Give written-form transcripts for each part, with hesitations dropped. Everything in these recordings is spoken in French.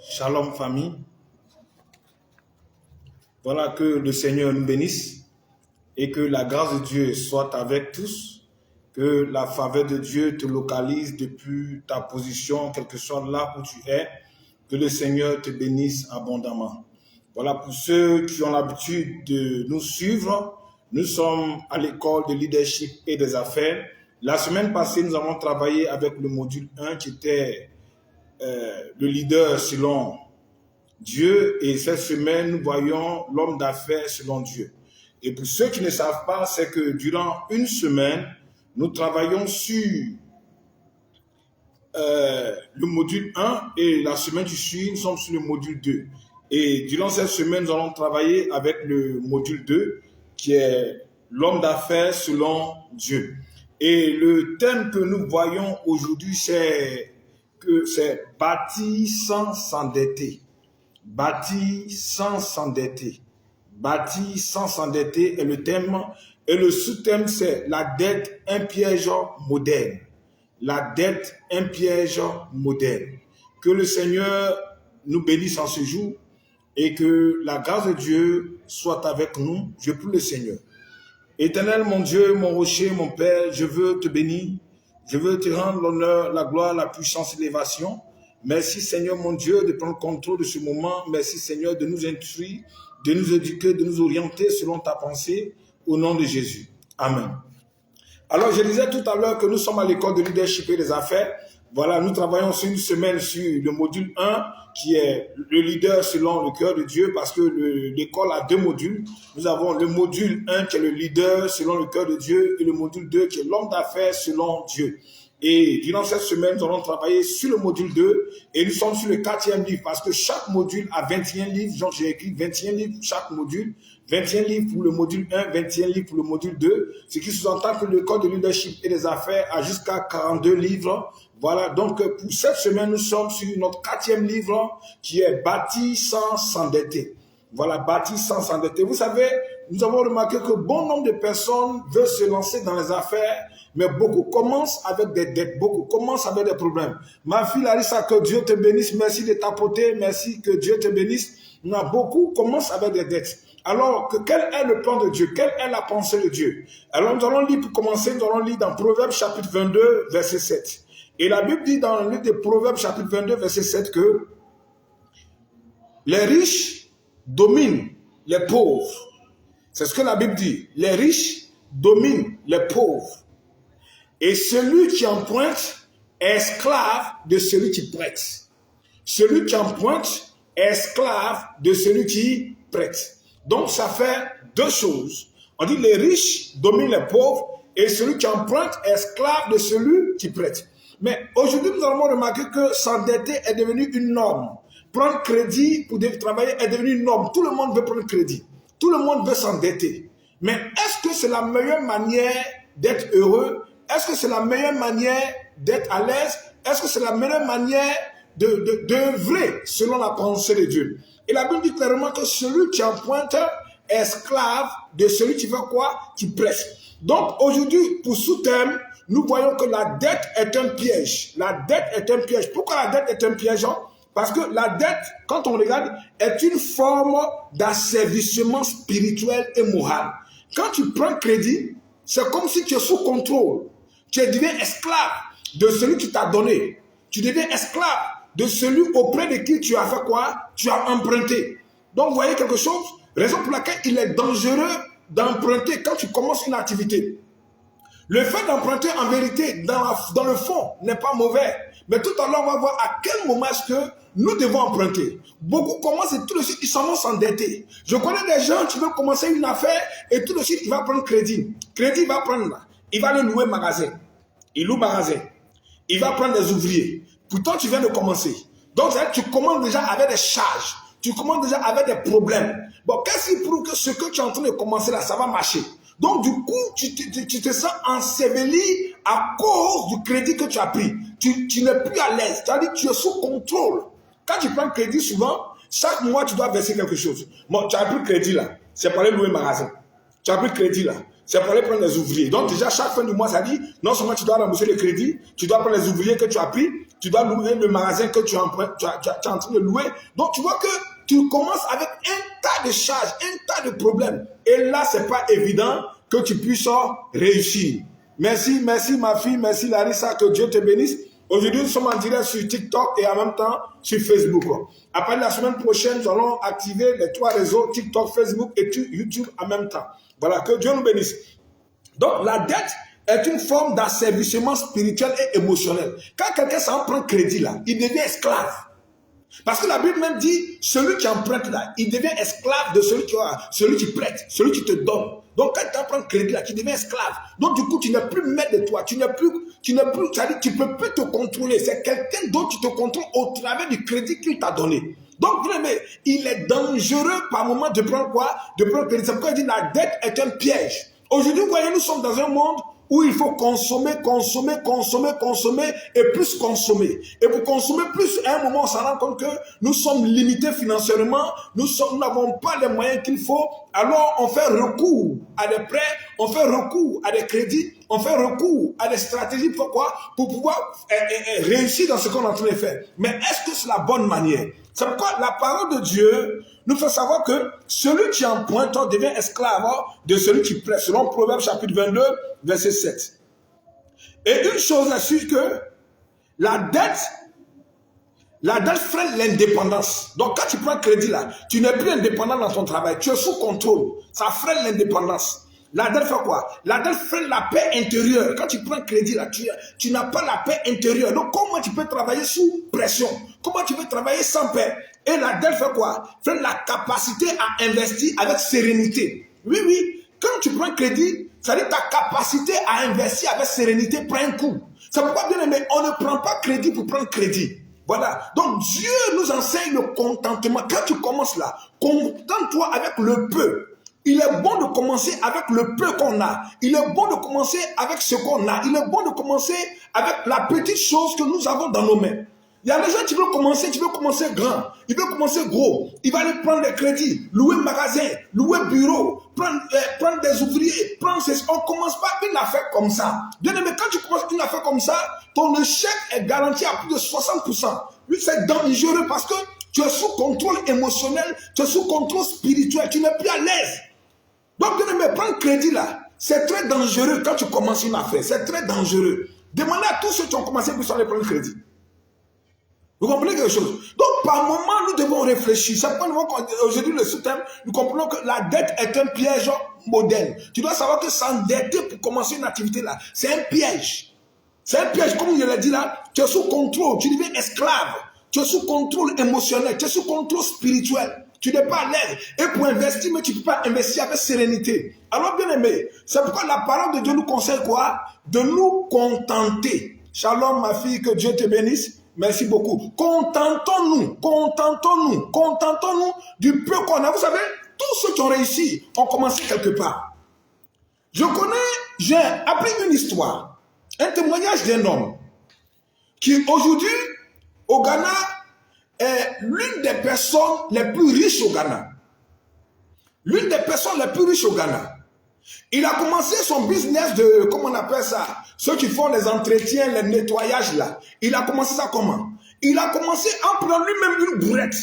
Shalom famille. Voilà, que le Seigneur nous bénisse et que la grâce de Dieu soit avec tous, que la faveur de Dieu te localise depuis ta position, quel que soit là où tu es, que le Seigneur te bénisse abondamment. Voilà, pour ceux qui ont l'habitude de nous suivre, nous sommes à l'école de leadership et des affaires. La semaine passée, nous avons travaillé avec le module 1 qui était le leader selon Dieu, et cette semaine, nous voyons l'homme d'affaires selon Dieu. Et pour ceux qui ne savent pas, c'est que durant une semaine, nous travaillons sur le module 1 et la semaine qui suit, nous sommes sur le module 2. Et durant cette semaine, nous allons travailler avec le module 2 qui est l'homme d'affaires selon Dieu. Et le thème que nous voyons aujourd'hui, c'est bâtir sans s'endetter. Bâtir sans s'endetter. Bâtir sans s'endetter est le thème. Et le sous-thème, c'est la dette, un piège moderne. La dette, un piège moderne. Que le Seigneur nous bénisse en ce jour et que la grâce de Dieu soit avec nous. Je prie le Seigneur. Éternel, mon Dieu, mon rocher, mon Père, je veux te bénir. Je veux te rendre l'honneur, la gloire, la puissance et l'élévation. Merci Seigneur mon Dieu de prendre contrôle de ce moment. Merci Seigneur de nous instruire, de nous éduquer, de nous orienter selon ta pensée au nom de Jésus. Amen. Alors je disais tout à l'heure que nous sommes à l'école de leadership et des affaires. Voilà, nous travaillons sur une semaine sur le module 1 qui est le leader selon le cœur de Dieu parce que l'école a deux modules. Nous avons le module 1 qui est le leader selon le cœur de Dieu et le module 2 qui est l'homme d'affaires selon Dieu. Et durant cette semaine, nous allons travailler sur le module 2 et nous sommes sur le 4e livre parce que chaque module a 21 livres. Donc j'ai écrit 21 livres pour chaque module, 21 livres pour le module 1, 21 livres pour le module 2, ce qui sous-entend que l'école de leadership et des affaires a jusqu'à 42 livres. Voilà, donc pour cette semaine, nous sommes sur notre 4e livre qui est bâti sans s'endetter. Voilà, bâti sans s'endetter. Vous savez, nous avons remarqué que bon nombre de personnes veulent se lancer dans les affaires, mais beaucoup commencent avec des dettes, beaucoup commencent avec des problèmes. Ma fille Larissa, que Dieu te bénisse, merci de tapoter, merci, que Dieu te bénisse. Il y a beaucoup commencent avec des dettes. Alors, quel est le plan de Dieu? Quelle est la pensée de Dieu? Alors, nous allons lire, pour commencer, nous allons lire dans Proverbes chapitre 22, verset 7. Et la Bible dit dans le livre de Proverbes chapitre 22, verset 7 que les riches dominent les pauvres. C'est ce que la Bible dit. Les riches dominent les pauvres. Et celui qui emprunte est esclave de celui qui prête. Celui qui emprunte est esclave de celui qui prête. Donc ça fait deux choses. On dit les riches dominent les pauvres et celui qui emprunte est esclave de celui qui prête. Mais aujourd'hui, nous allons remarquer que s'endetter est devenu une norme. Prendre crédit pour travailler est devenu une norme. Tout le monde veut prendre crédit. Tout le monde veut s'endetter. Mais est-ce que c'est la meilleure manière d'être heureux? Est-ce que c'est la meilleure manière d'être à l'aise? Est-ce que c'est la meilleure manière d'œuvrer selon la pensée de Dieu? Et la Bible dit clairement que celui qui emprunte est esclave de celui qui veut quoi? Qui prête. Donc aujourd'hui, pour sous-thème, nous voyons que la dette est un piège. La dette est un piège. Pourquoi la dette est un piège? Parce que la dette, quand on regarde, est une forme d'asservissement spirituel et moral. Quand tu prends crédit, c'est comme si tu es sous contrôle. Tu deviens esclave de celui qui t'a donné. Tu deviens esclave de celui auprès de qui tu as fait quoi? Tu as emprunté. Donc, vous voyez quelque chose? Raison pour laquelle il est dangereux d'emprunter quand tu commences une activité. Le fait d'emprunter, en vérité, dans le fond, n'est pas mauvais. Mais tout à l'heure, on va voir à quel moment est-ce que nous devons emprunter. Beaucoup commencent et tout de suite, ils s'en vont s'endetter. Je connais des gens qui veulent commencer une affaire et tout de suite, il va prendre crédit. Crédit, il va prendre là. Il va aller louer magasin. Il loue magasin. Il va prendre des ouvriers. Pourtant, tu viens de commencer. Donc, tu commences déjà avec des charges. Tu commences déjà avec des problèmes. Bon, qu'est-ce qui prouve que ce que tu es en train de commencer là, ça va marcher? Donc, du coup, tu te sens enseveli à cause du crédit que tu as pris. Tu n'es plus à l'aise. C'est-à-dire que tu es sous contrôle. Quand tu prends crédit, souvent, chaque mois, tu dois verser quelque chose. Bon, tu as pris crédit là. C'est pour aller louer magasin. Tu as pris crédit là. c'est pour aller prendre les ouvriers. Donc déjà, chaque fin du mois, ça dit, non seulement tu dois rembourser le crédit, tu dois prendre les ouvriers que tu as pris, tu dois louer le magasin que tu es en train de louer. Donc tu vois que tu commences avec un tas de charges, un tas de problèmes. Et là, ce n'est pas évident que tu puisses réussir. Merci ma fille, merci Larissa, que Dieu te bénisse. Aujourd'hui, nous sommes en direct sur TikTok et en même temps sur Facebook. À partir de la semaine prochaine, nous allons activer les 3 réseaux, TikTok, Facebook et YouTube en même temps. Voilà, que Dieu nous bénisse. Donc, la dette est une forme d'asservissement spirituel et émotionnel. Quand quelqu'un s'en prend crédit là, il devient esclave. Parce que la Bible même dit, celui qui emprunte là, il devient esclave de celui qui prête, celui qui te donne. Donc quand tu empruntes crédit là, tu deviens esclave. Donc du coup, tu n'es plus maître de toi, tu ne peux plus te contrôler. C'est quelqu'un d'autre qui te contrôle au travers du crédit qu'il t'a donné. Donc vraiment, il est dangereux par moment de prendre quoi? De prendre crédit. C'est pourquoi il dit la dette est un piège. Aujourd'hui, vous voyez, nous sommes dans un monde où il faut consommer et plus consommer. Et pour consommer plus, à un moment, on s'en rend compte que nous sommes limités financièrement, nous n'avons pas les moyens qu'il faut, alors on fait recours à des prêts, on fait recours à des crédits, on fait recours à des stratégies. Pourquoi? Pour pouvoir réussir dans ce qu'on est en train de faire. Mais est-ce que c'est la bonne manière? C'est pourquoi la parole de Dieu nous fait savoir que celui qui emprunte devient esclave de celui qui prête, selon Proverbe chapitre 22, verset 7. Et une chose est sûre que la dette freine l'indépendance. Donc quand tu prends crédit là, tu n'es plus indépendant dans ton travail, tu es sous contrôle. Ça freine l'indépendance. La dette fait quoi? La dette freine la paix intérieure. Quand tu prends crédit là, tu n'as pas la paix intérieure. Donc comment tu peux travailler sous pression? Comment tu peux travailler sans paix? Et la dette fait quoi? Freine la capacité à investir avec sérénité. Oui. Quand tu prends crédit, ça dit ta capacité à investir avec sérénité prend un coup. C'est pourquoi, bien aimé, on ne prend pas crédit pour prendre crédit. Voilà. Donc Dieu nous enseigne le contentement. Quand tu commences là, contente-toi avec le peu. Il est bon de commencer avec le peu qu'on a. Il est bon de commencer avec ce qu'on a. Il est bon de commencer avec la petite chose que nous avons dans nos mains. Il y a des gens qui veulent commencer grand, ils veulent commencer gros. Il va aller prendre des crédits, louer magasin, louer bureau, prendre des ouvriers, on ne commence pas une affaire comme ça. Bien aimé, quand tu commences une affaire comme ça, ton échec est garanti à plus de 60%. Oui, c'est dangereux parce que tu es sous contrôle émotionnel, tu es sous contrôle spirituel, tu n'es plus à l'aise. Donc, bien aimé, prendre crédit là, c'est très dangereux quand tu commences une affaire. C'est très dangereux. Demandez à tous ceux qui ont commencé pour aller prendre crédit. Vous comprenez quelque chose? Donc, par moment, nous devons réfléchir. C'est pourquoi aujourd'hui, le sous-thème, nous comprenons que la dette est un piège moderne. Tu dois savoir que s'endetter pour commencer une activité là, c'est un piège. C'est un piège, comme je l'ai dit là, tu es sous contrôle, tu deviens esclave. Tu es sous contrôle émotionnel, tu es sous contrôle spirituel. Tu n'es pas à l'aise. Et pour investir, mais tu ne peux pas investir avec sérénité. Alors, bien aimé, c'est pourquoi la parole de Dieu nous conseille quoi? De nous contenter. Shalom, ma fille, que Dieu te bénisse. Merci beaucoup. Contentons-nous du peu qu'on a. Vous savez, tous ceux qui ont réussi ont commencé quelque part. J'ai appris une histoire, un témoignage d'un homme qui aujourd'hui, au Ghana, est l'une des personnes les plus riches au Ghana. L'une des personnes les plus riches au Ghana. Il a commencé son business de, comment on appelle ça, ceux qui font les entretiens, les nettoyages là. Il a commencé ça comment? Il a commencé en prenant lui-même une bourrette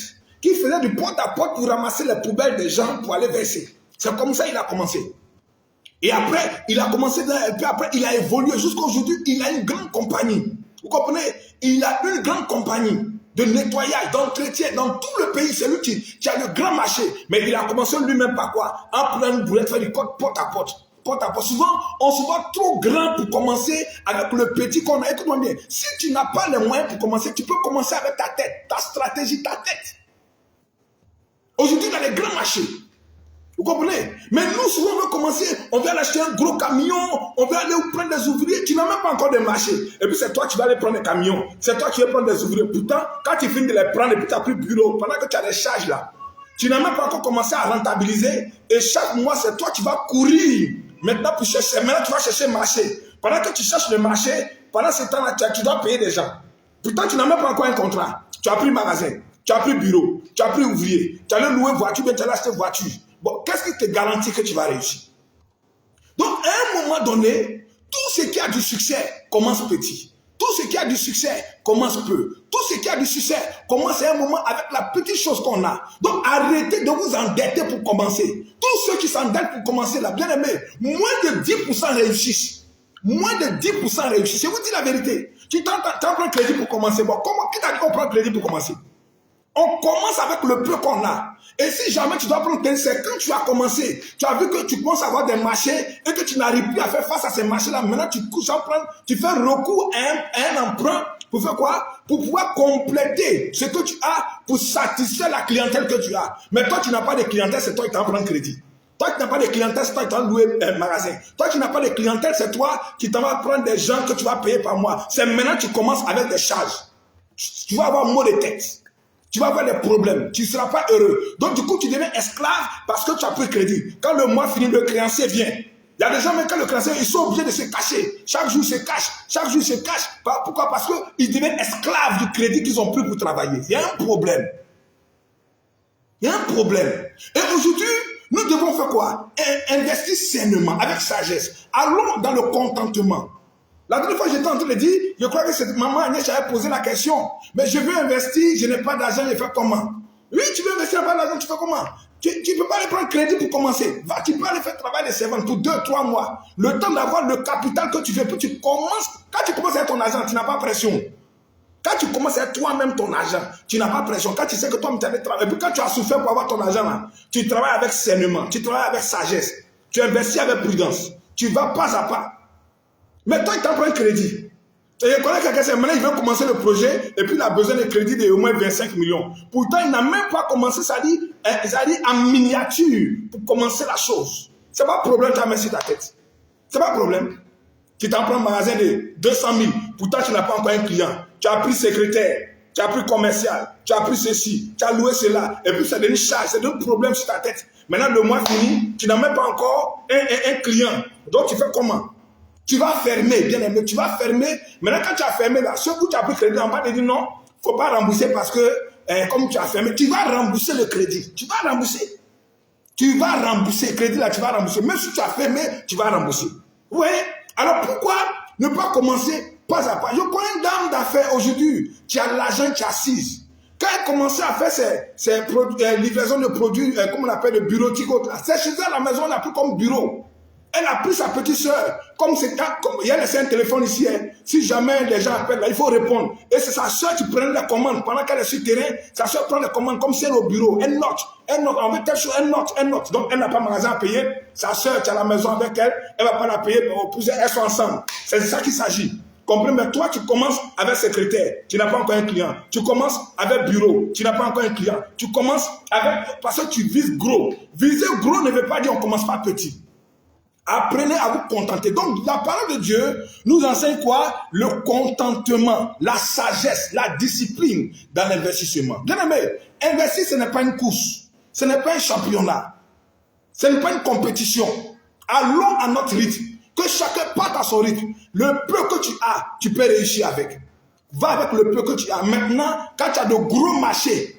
qui faisait du porte-à-porte pour ramasser les poubelles des gens pour aller verser. C'est comme ça qu'il a commencé. Et après, il a commencé, et puis après, il a évolué jusqu'à aujourd'hui. Il a une grande compagnie. Vous comprenez? Il a une grande compagnie de nettoyage, d'entretien dans tout le pays. C'est lui qui a le grand marché. Mais il a commencé lui-même par quoi? En prenant une bourrette, faire du porte-à-porte. Souvent, on se voit trop grand pour commencer avec le petit qu'on a. Écoute-moi bien. Si tu n'as pas les moyens pour commencer, tu peux commencer avec ta tête, ta stratégie, ta tête. Aujourd'hui, dans les grands marchés. Vous comprenez? Mais nous, souvent, on veut commencer, on veut aller acheter un gros camion, on veut aller prendre des ouvriers, tu n'as même pas encore de marché. Et puis c'est toi qui vas aller prendre des camions, c'est toi qui vas prendre des ouvriers. Pourtant, quand tu finis de les prendre et puis tu n'as plus de bureau, pendant que tu as des charges là, tu n'as même pas encore commencé à rentabiliser. Et chaque mois, c'est toi qui vas courir. Maintenant, pour chercher, maintenant tu vas chercher le marché. Pendant que tu cherches le marché, pendant ce temps-là, tu dois payer des gens. Pourtant, tu n'as même pas encore un contrat. Tu as pris magasin, tu as pris bureau, tu as pris ouvrier, tu as loué voiture, bien tu as acheté voiture. Bon, qu'est-ce qui te garantit que tu vas réussir? Donc, à un moment donné, tout ce qui a du succès commence petit. Tout ce qui a du succès commence peu. Tout ce qui a du succès commence à un moment avec la petite chose qu'on a. Donc, arrêtez de vous endetter pour commencer. Tous ceux qui s'endettent pour commencer, là, bien aimé, moins de 10% réussissent. Moins de 10% réussissent. Je vous dis la vérité. Tu prends crédit pour commencer. Bon, qui t'a dit qu'on prend crédit pour commencer? On commence avec le peu qu'on a. Et si jamais tu dois prendre crédit, c'est quand tu as commencé, tu as vu que tu commences à avoir des marchés et que tu n'arrives plus à faire face à ces marchés-là. Maintenant, tu fais recours à un emprunt pour faire quoi? Pour pouvoir compléter ce que tu as pour satisfaire la clientèle que tu as. Mais toi, tu n'as pas de clientèle, c'est toi qui t'en prends crédit. Toi qui n'as pas de clientèle, c'est toi qui t'en loué un magasin. Toi qui n'as pas de clientèle, c'est toi qui t'en vas prendre des gens que tu vas payer par mois. C'est maintenant que tu commences avec des charges. Tu vas avoir maux de tête. Tu vas avoir des problèmes, tu ne seras pas heureux. Donc du coup, tu deviens esclave parce que tu as pris crédit. Quand le mois finit, le créancier vient. Il y a des gens, même quand le créancier, ils sont obligés de se cacher. Chaque jour, ils se cachent. Chaque jour, ils se cachent. Pourquoi? Parce qu'ils deviennent esclaves du crédit qu'ils ont pris pour travailler. Il y a un problème. Il y a un problème. Et aujourd'hui, nous devons faire quoi? Investir sainement, avec sagesse. Allons dans le contentement. La dernière fois, j'étais en train de dire, je crois que cette maman Agnès avait posé la question. Mais je veux investir, je n'ai pas d'argent, je fais comment? Oui, tu veux investir, pas d'argent, tu fais comment? Tu ne peux pas aller prendre crédit pour commencer. Tu peux aller faire travail de servante pour 2-3 mois. Le temps d'avoir le capital que tu veux, tu commences. Quand tu commences à être ton argent, tu n'as pas pression. Quand tu commences à être toi-même ton argent, tu n'as pas pression. Quand tu sais que toi-même tu as travaillé, et puis quand tu as souffert pour avoir ton argent là, tu travailles avec sainement, tu travailles avec sagesse, tu investis avec prudence, tu vas pas à pas. Mais toi, il t'en prend un crédit. Et je connais quelqu'un, maintenant il veut commencer le projet et puis il a besoin de crédit de au moins 25 millions. Pourtant, il n'a même pas commencé, ça dit en miniature pour commencer la chose. Ce n'est pas un problème, tu as mis sur ta tête. Ce n'est pas un problème. Tu t'en prends un magasin de 200 000, pourtant tu n'as pas encore un client. Tu as pris secrétaire, tu as pris commercial, tu as pris ceci, tu as loué cela, et puis ça donne une charge, c'est un problème sur ta tête. Maintenant, le mois fini, tu n'as même pas encore un client. Donc, tu fais comment? Tu vas fermer, bien aimé, tu vas fermer. Maintenant, quand tu as fermé là, ce coup tu as pris crédit, on va te dire non, il ne faut pas rembourser parce que, comme tu as fermé, tu vas rembourser le crédit. Tu vas rembourser. Tu vas rembourser le crédit là, tu vas rembourser. Même si tu as fermé, tu vas rembourser. Oui. Alors pourquoi ne pas commencer pas à pas? Je connais une dame d'affaires aujourd'hui qui a l'argent qui est assise. Quand elle commençait à faire ses livraisons de produits, comme on appelle le bureautique, c'est chez elle à la maison, on n'a plus comme bureau. Elle a pris sa petite soeur, comme il y a laissé un téléphone ici, hein. Si jamais les gens appellent, là, il faut répondre. Et c'est sa soeur qui prend les commandes. Pendant qu'elle est sur le terrain, sa soeur prend les commandes comme si elle est au bureau. Elle note, on veut telle chose, elle note. Donc elle n'a pas de magasin à payer. Sa soeur qui est à la maison avec elle, elle ne va pas la payer, mais elles sont ensemble. C'est de ça qu'il s'agit. Comprenez, mais toi, tu commences avec secrétaire, tu n'as pas encore un client. Tu commences avec bureau, tu n'as pas encore un client. Tu commences avec, parce que tu vises gros. Viser gros ne veut pas dire on ne commence pas petit. Apprenez à vous contenter. Donc, la parole de Dieu nous enseigne quoi? Le contentement, la sagesse, la discipline dans l'investissement. Bien aimé, investir, ce n'est pas une course. Ce n'est pas un championnat. Ce n'est pas une compétition. Allons à notre rythme. Que chacun parte à son rythme. Le peu que tu as, tu peux réussir avec. Va avec le peu que tu as. Maintenant, quand tu as de gros marchés,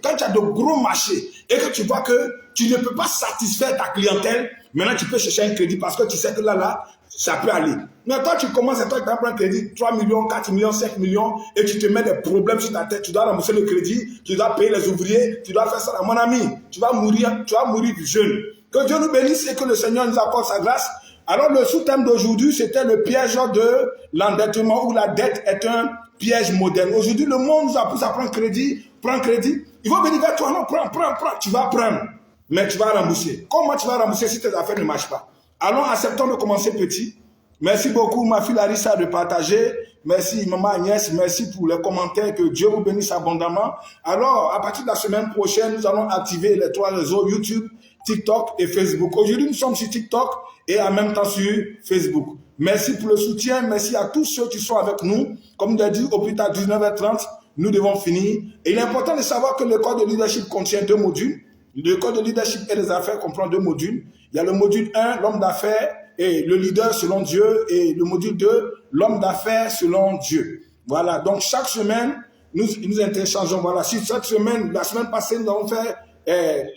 et que tu vois que tu ne peux pas satisfaire ta clientèle, maintenant tu peux chercher un crédit parce que tu sais que là, ça peut aller. Mais toi, tu commences et toi, tu prends un crédit, 3 millions, 4 millions, 5 millions, et tu te mets des problèmes sur ta tête. Tu dois rembourser le crédit, tu dois payer les ouvriers, tu dois faire ça. Mon ami, tu vas mourir du jeûne. Que Dieu nous bénisse et que le Seigneur nous accorde sa grâce. Alors, le sous-thème d'aujourd'hui, c'était le piège de l'endettement où la dette est un piège moderne. Aujourd'hui, le monde nous a poussé à prendre crédit. Il va venir vers toi, non, prends. Tu vas prendre, mais tu vas rembourser. Comment tu vas rembourser si tes affaires ne marchent pas? Alors, acceptons de commencer petit. Merci beaucoup, ma fille Larissa, de partager. Merci, maman Agnès. Merci pour les commentaires. Que Dieu vous bénisse abondamment. Alors, à partir de la semaine prochaine, nous allons activer les 3 réseaux YouTube, TikTok et Facebook. Aujourd'hui, nous sommes sur TikTok et en même temps sur Facebook. Merci pour le soutien. Merci à tous ceux qui sont avec nous. Comme je l'ai dit, au plus tard 19h30, nous devons finir. Et il est important de savoir que le code de leadership contient 2 modules. Le code de leadership et les affaires comprend 2 modules. Il y a le module 1, l'homme d'affaires et le leader selon Dieu. Et le module 2, l'homme d'affaires selon Dieu. Voilà. Donc, chaque semaine, nous interchangeons. Voilà. Si la semaine passée, nous avons fait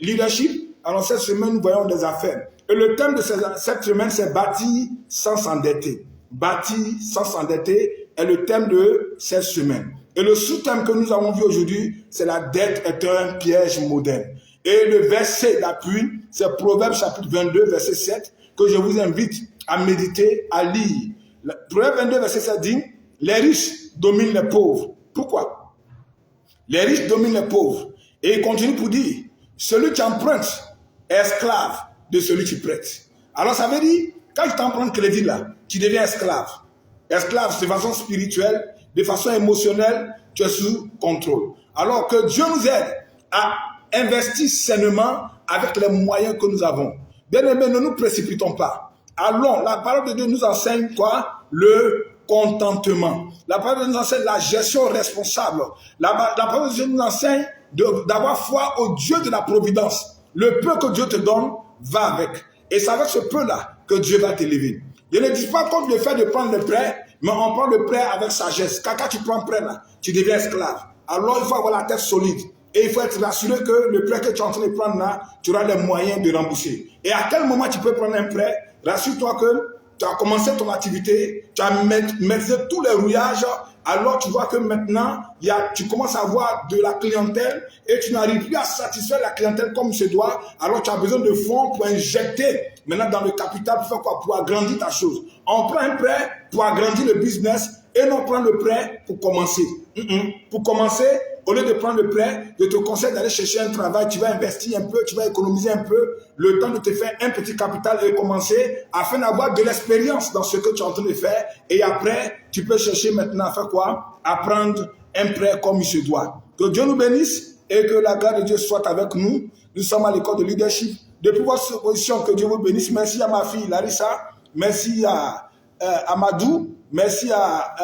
leadership. Alors, cette semaine, nous voyons des affaires. Et le thème de cette semaine, c'est bâtir sans s'endetter. Bâtir sans s'endetter est le thème de cette semaine. Et le sous-thème que nous avons vu aujourd'hui, c'est la dette est un piège moderne. Et le verset d'appui, c'est Proverbe chapitre 22, verset 7, que je vous invite à méditer, à lire. Proverbe 22, verset 7 dit, les riches dominent les pauvres. Pourquoi? Les riches dominent les pauvres. Et il continue pour dire, celui qui emprunte est esclave de celui qui prête. Alors ça veut dire, quand tu t'empruntes crédit là, tu deviens esclave. Esclave de façon spirituelle, de façon émotionnelle, tu es sous contrôle. Alors que Dieu nous aide à investir sainement avec les moyens que nous avons. Bien aimés, ne nous précipitons pas. Allons, la parole de Dieu nous enseigne quoi? Le contentement. La parole de Dieu nous enseigne la gestion responsable. La parole de Dieu nous enseigne d'avoir foi au Dieu de la providence. Le peu que Dieu te donne, va avec. Et c'est avec ce peu-là que Dieu va t'élever. Je ne dis pas contre le fait de prendre le prêt, mais on prend le prêt avec sagesse. Quand tu prends le prêt là, tu deviens esclave. Alors il faut avoir la tête solide. Et il faut être rassuré que le prêt que tu es en train de prendre là, tu auras les moyens de rembourser. Et à quel moment tu peux prendre un prêt? Rassure-toi que tu as commencé ton activité, tu as maîtrisé tous les rouillages, alors tu vois que maintenant, tu commences à avoir de la clientèle et tu n'arrives plus à satisfaire la clientèle comme il se doit, alors tu as besoin de fonds pour injecter maintenant dans le capital pour faire quoi? Pour agrandir ta chose. On prend un prêt pour agrandir le business et non prendre le prêt pour commencer. Pour commencer, au lieu de prendre le prêt, je te conseille d'aller chercher un travail, tu vas investir un peu, tu vas économiser un peu, le temps de te faire un petit capital et commencer afin d'avoir de l'expérience dans ce que tu es en train de faire. Et après, tu peux chercher maintenant à faire quoi? À prendre un prêt comme il se doit. Que Dieu nous bénisse et que la grâce de Dieu soit avec nous. Nous sommes à l'école de leadership. Depuis votre position, que Dieu vous bénisse. Merci à ma fille Larissa, merci à Amadou, merci à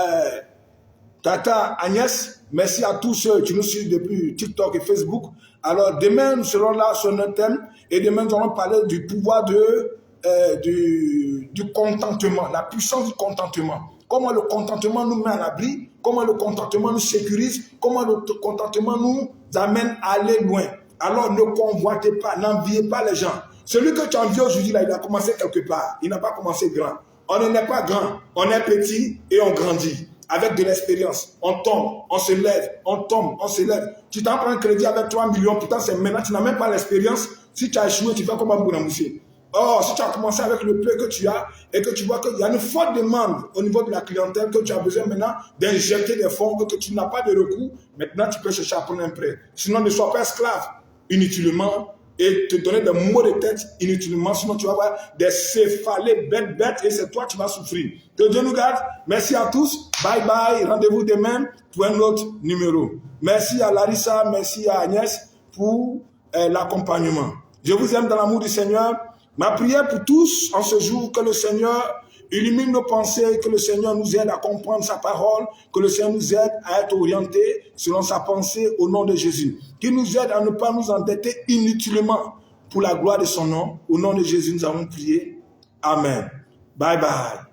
Tata Agnès, merci à tous ceux qui nous suivent depuis TikTok et Facebook. Alors demain, nous serons là sur notre thème et demain, nous allons parler du pouvoir du contentement, la puissance du contentement. Comment le contentement nous met à l'abri, comment le contentement nous sécurise, comment le contentement nous amène à aller loin. Alors ne convoitez pas, n'enviez pas les gens. Celui que tu envies aujourd'hui, là, il a commencé quelque part. Il n'a pas commencé grand. On n'est pas grand, on est petit et on grandit. Avec de l'expérience, on tombe, on se lève, on tombe, on se lève. Tu t'en prends un crédit avec 3 millions, pourtant c'est maintenant, tu n'as même pas l'expérience. Si tu as échoué, tu fais comment pour rembourser? Or, si tu as commencé avec le peu que tu as et que tu vois qu'il y a une forte demande au niveau de la clientèle, que tu as besoin maintenant d'injecter des fonds, que tu n'as pas de recours, maintenant tu peux chercher à prendre un prêt. Sinon, ne sois pas esclave inutilement et te donner des maux de tête inutilement, sinon tu vas avoir des céphalées bêtes et c'est toi qui vas souffrir. Que Dieu nous garde. Merci à tous. Bye bye. Rendez-vous demain pour un autre numéro. Merci à Larissa, merci à Agnès pour l'accompagnement. Je vous aime dans l'amour du Seigneur. Ma prière pour tous en ce jour, que le Seigneur illumine nos pensées, que le Seigneur nous aide à comprendre sa parole, que le Seigneur nous aide à être orientés selon sa pensée au nom de Jésus. Qu'il nous aide à ne pas nous endetter inutilement pour la gloire de son nom. Au nom de Jésus, nous avons prié. Amen. Bye bye.